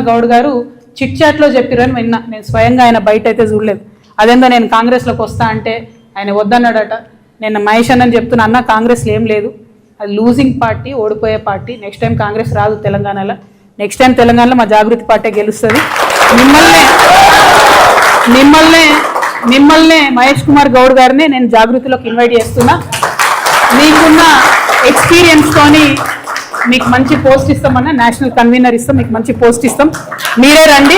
కుమార్ గౌడ్ గారు చిట్ చాట్లో చెప్పిరని విన్నా. నేను స్వయంగా ఆయన బయట అయితే చూడలేదు. అదేందో నేను కాంగ్రెస్లోకి వస్తా అంటే ఆయన వద్దన్నాడట. నేను మహేష్ అన్నని చెప్తున్నా, అన్న కాంగ్రెస్లో ఏం లేదు, అది లూజింగ్ పార్టీ, ఓడిపోయే పార్టీ. నెక్స్ట్ టైం కాంగ్రెస్ రాదు తెలంగాణలో. నెక్స్ట్ టైం తెలంగాణలో మా జాగృతి పార్టీ గెలుస్తుంది. మిమ్మల్నే మహేష్ కుమార్ గౌడ్ గారిని నేను జాగృతిలోకి ఇన్వైట్ చేస్తున్నా. మీకున్న ఎక్స్పీరియన్స్తోని మీకు మంచి పోస్ట్ ఇస్తామన్నా, నేషనల్ కన్వీనర్ ఇస్తాం, మీకు మంచి పోస్ట్ ఇస్తాం, మీరే రండి.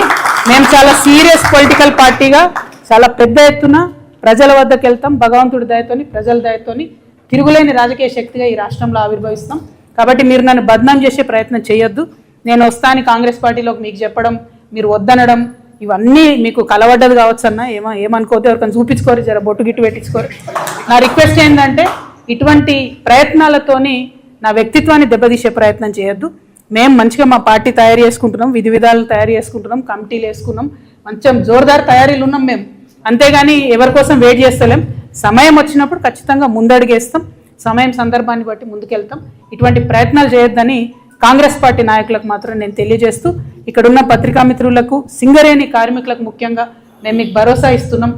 మేము చాలా సీరియస్ పొలిటికల్ పార్టీగా చాలా పెద్ద ఎత్తున ప్రజల వద్దకు వెళ్తాం. భగవంతుడి దయతోని, ప్రజల దయతోని తిరుగులేని రాజకీయ శక్తిగా ఈ రాష్ట్రంలో ఆవిర్భవిస్తాం. కాబట్టి మీరు నన్ను బదనాం చేసే ప్రయత్నం చేయొద్దు. నేను వస్తాను కాంగ్రెస్ పార్టీలోకి మీకు చెప్పడం, మీరు వద్దనడం, ఇవన్నీ మీకు కలవడ్డది కావచ్చు అన్న. ఏమనుకోతే ఎవరికైనా చూపించుకోరు, జర బొట్టు గిట్టు పెట్టించుకోరు. నా రిక్వెస్ట్ ఏంటంటే ఇటువంటి ప్రయత్నాలతోని నా వ్యక్తిత్వాన్ని దెబ్బతీసే ప్రయత్నం చేయొద్దు. మేము మంచిగా మా పార్టీ తయారు చేసుకుంటున్నాం, విధి విధాలను తయారు చేసుకుంటున్నాం, కమిటీలు వేసుకున్నాం, మంచి జోరుదారు తయారీలు ఉన్నాం మేము. అంతేగాని ఎవరి కోసం వెయిట్ చేస్తలేం. సమయం వచ్చినప్పుడు ఖచ్చితంగా ముందడుగేస్తాం, సమయం సందర్భాన్ని బట్టి ముందుకెళ్తాం. ఇటువంటి ప్రయత్నాలు చేయొద్దని కాంగ్రెస్ పార్టీ నాయకులకు మాత్రం నేను తెలియజేస్తూ, ఇక్కడున్న పత్రికా మిత్రులకు, సింగరేణి కార్మికులకు ముఖ్యంగా మేము మీకు భరోసా ఇస్తున్నాం.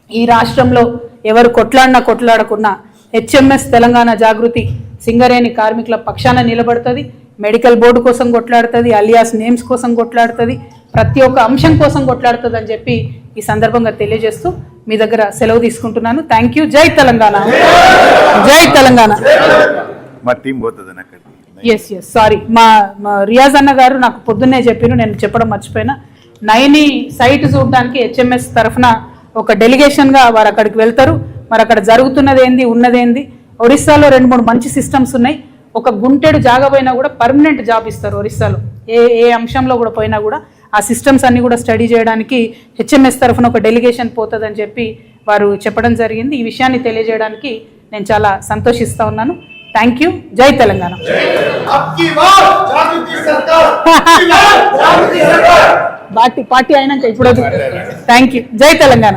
ఈ రాష్ట్రంలో ఎవరు కొట్లాడకున్నా హెచ్ఎంఎస్ తెలంగాణ జాగృతి సింగరేణి కార్మికుల పక్షాన నిలబడుతుంది. మెడికల్ బోర్డు కోసం కొట్లాడుతుంది, అలియాస్ నేమ్స్ కోసం కొట్లాడుతుంది, ప్రతి ఒక్క అంశం కోసం కొట్లాడుతుంది అని చెప్పి ఈ సందర్భంగా తెలియజేస్తూ మీ దగ్గర సెలవు తీసుకుంటున్నాను. Thank you. జై తెలంగాణ, జై తెలంగాణ. ఎస్ సారీ, మా రియాజ్ అన్న గారు నాకు పొద్దున్నే చెప్పిన, నేను చెప్పడం మర్చిపోయినా. నైని సైట్ చూడడానికి హెచ్ఎంఎస్ తరఫున ఒక డెలిగేషన్గా వారు అక్కడికి వెళ్తారు. మరి అక్కడ జరుగుతున్నది ఏంది, ఉన్నదేంది. ఒరిస్సాలో 2-3 మంచి సిస్టమ్స్ ఉన్నాయి. ఒక గుంటెడు జాగా పోయినా కూడా పర్మనెంట్ జాబ్ ఇస్తారు ఒరిస్సాలో. ఏ అంశంలో కూడా పోయినా కూడా ఆ సిస్టమ్స్ అన్ని కూడా స్టడీ చేయడానికి హెచ్ఎంఎస్ తరఫున ఒక డెలిగేషన్ పోతుందని చెప్పి వారు చెప్పడం జరిగింది. ఈ విషయాన్ని తెలియజేయడానికి నేను చాలా సంతోషిస్తూ ఉన్నాను. Thank you. జై తెలంగాణ. పార్టీ అయినాక ఇప్పుడు థ్యాంక్ యూ. జై తెలంగాణ.